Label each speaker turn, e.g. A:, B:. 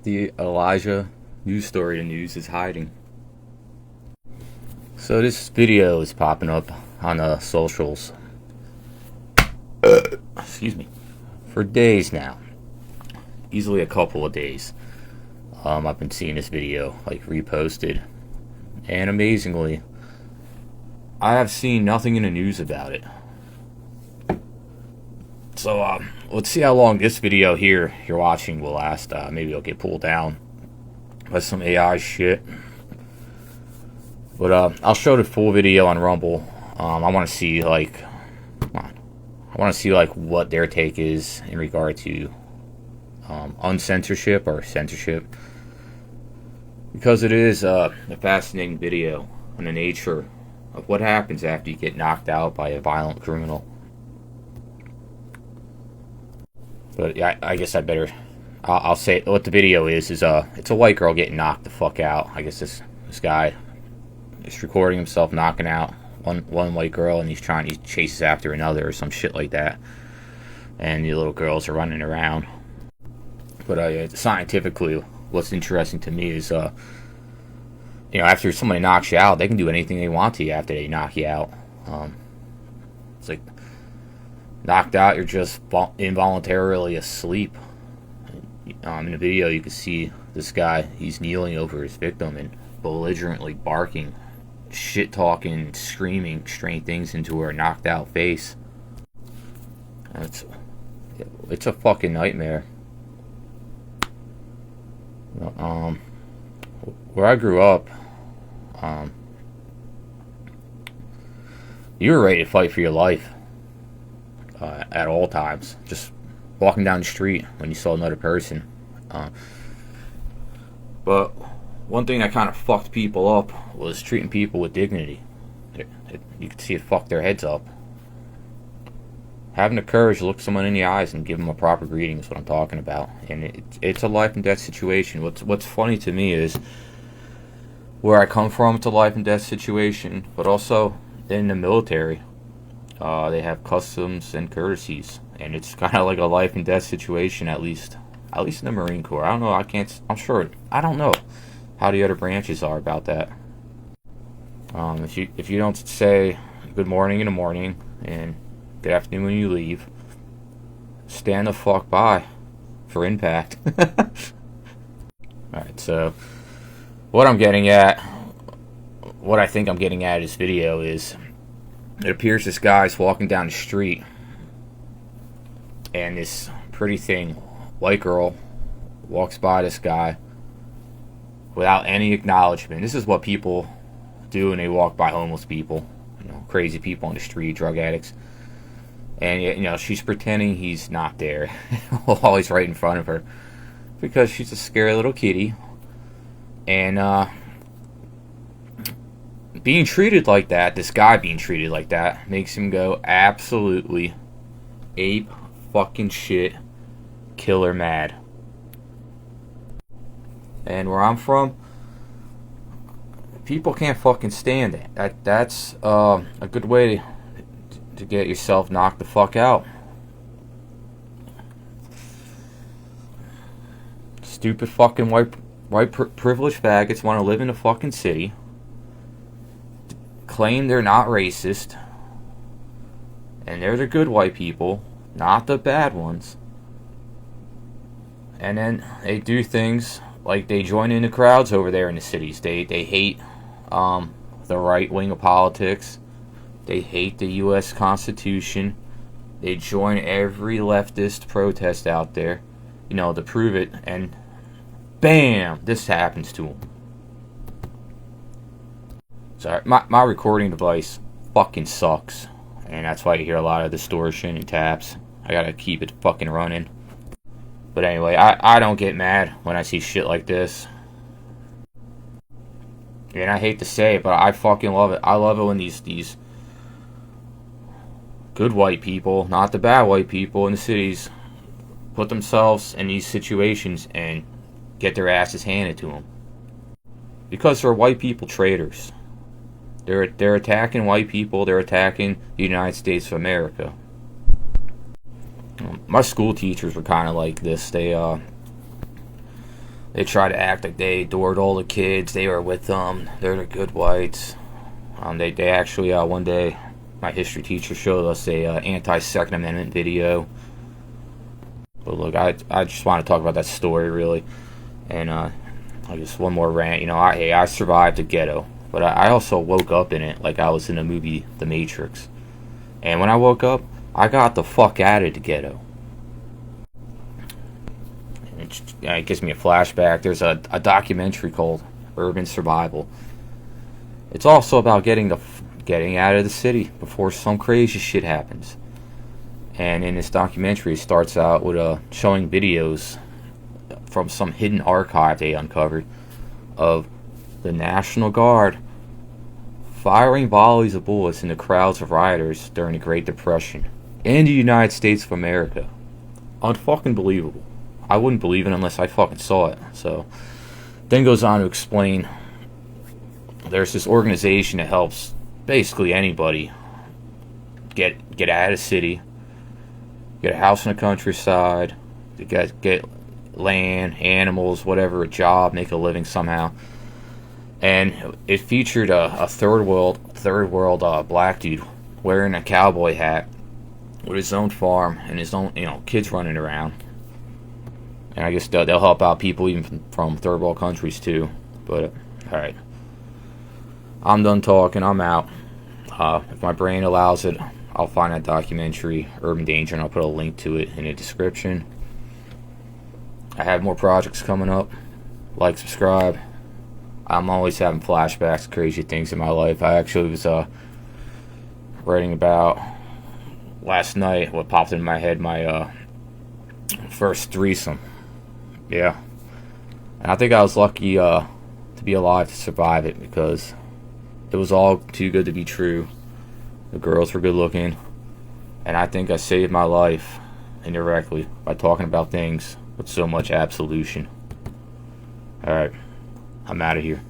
A: the Elijah news story the news is hiding. So this video is popping up on socials. Excuse me. For days now. Easily a couple of days. I've been seeing this video reposted. And amazingly, I have seen nothing in the news about it. So let's see how long this video here you're watching will last. Maybe it'll get pulled down by some AI shit. But I'll show the full video on Rumble. I want to see what their take is in regard to uncensorship or censorship, because it is a fascinating video on the nature of what happens after you get knocked out by a violent criminal. But yeah, I guess I'll say what the video is it's a white girl getting knocked the fuck out. I guess this guy is recording himself knocking out one white girl, and he chases after another or some shit like that, and the little girls are running around. But scientifically, what's interesting to me is after somebody knocks you out, they can do anything they want to you after they knock you out. It's like knocked out, you're just involuntarily asleep. In the video, you can see this guy, he's kneeling over his victim and belligerently barking, shit talking, screaming strange things into her knocked out face. It's a fucking nightmare. Where I grew up, you were ready to fight for your life at all times. Just walking down the street when you saw another person. But one thing that kind of fucked people up was treating people with dignity. You could see it fuck their heads up. Having the courage to look someone in the eyes and give them a proper greeting is what I'm talking about. And it's a life and death situation. What's funny to me is where I come from, it's a life and death situation. But also in the military, they have customs and courtesies, and it's kind of like a life and death situation. At least in the Marine Corps. I don't know. I don't know how the other branches are about that. If you don't say good morning in the morning and good afternoon when you leave, stand the fuck by for impact. Alright, so what I think I'm getting at in this video is, it appears this guy's walking down the street, and this pretty thing, white girl, walks by this guy without any acknowledgement. This is what people do when they walk by homeless people, crazy people on the street, drug addicts. And she's pretending he's not there while he's right in front of her, because she's a scary little kitty. And being treated like that, this guy being treated like that, makes him go absolutely ape fucking shit, killer mad. And where I'm from, people can't fucking stand it. That's a good way to get yourself knocked the fuck out. Stupid fucking white privileged faggots want to live in a fucking city, claim they're not racist, and they're the good white people, not the bad ones. And then they do things like they join in the crowds over there in the cities. They hate the right wing of politics. They hate the U.S. Constitution. They join every leftist protest out there, to prove it. And bam, this happens to them. Sorry, my recording device fucking sucks, and that's why you hear a lot of distortion and taps. I gotta keep it fucking running. But anyway, I don't get mad when I see shit like this. And I hate to say it, but I fucking love it. I love it when these good white people, not the bad white people in the cities, put themselves in these situations and get their asses handed to them. Because they're white people traitors. They're attacking white people. They're attacking the United States of America. My school teachers were kind of like this. They They try to act like they adored all the kids. They were with them. They're the good whites. They actually, one day, my history teacher showed us a anti-Second Amendment video. But look, I just want to talk about that story, really. And I guess one more rant. You know, I survived the ghetto. But I also woke up in it like I was in the movie The Matrix. And when I woke up, I got the fuck out of the ghetto. It gives me a flashback. There's a documentary called Urban Survival. It's also about getting out of the city before some crazy shit happens. And in this documentary, it starts out with showing videos from some hidden archive they uncovered of the National Guard firing volleys of bullets into crowds of rioters during the Great Depression in the United States of America. Unfucking believable. I wouldn't believe it unless I fucking saw it. So, then goes on to explain there's this organization that helps basically anybody get out of the city, get a house in the countryside, to get land, animals, whatever, a job, make a living somehow. And it featured a third world black dude wearing a cowboy hat with his own farm and his own kids running around. And I guess they'll help out people even from third world countries too. But alright, I'm done talking. I'm out. If my brain allows it, I'll find that documentary, Urban Danger, and I'll put a link to it in the description. I have more projects coming up. Like, subscribe. I'm always having flashbacks, crazy things in my life. I actually was writing about last night what popped in my head, my first threesome. Yeah. And I think I was lucky to be alive to survive it because it was all too good to be true. The girls were good looking. And I think I saved my life indirectly by talking about things with so much absolution. Alright. I'm out of here.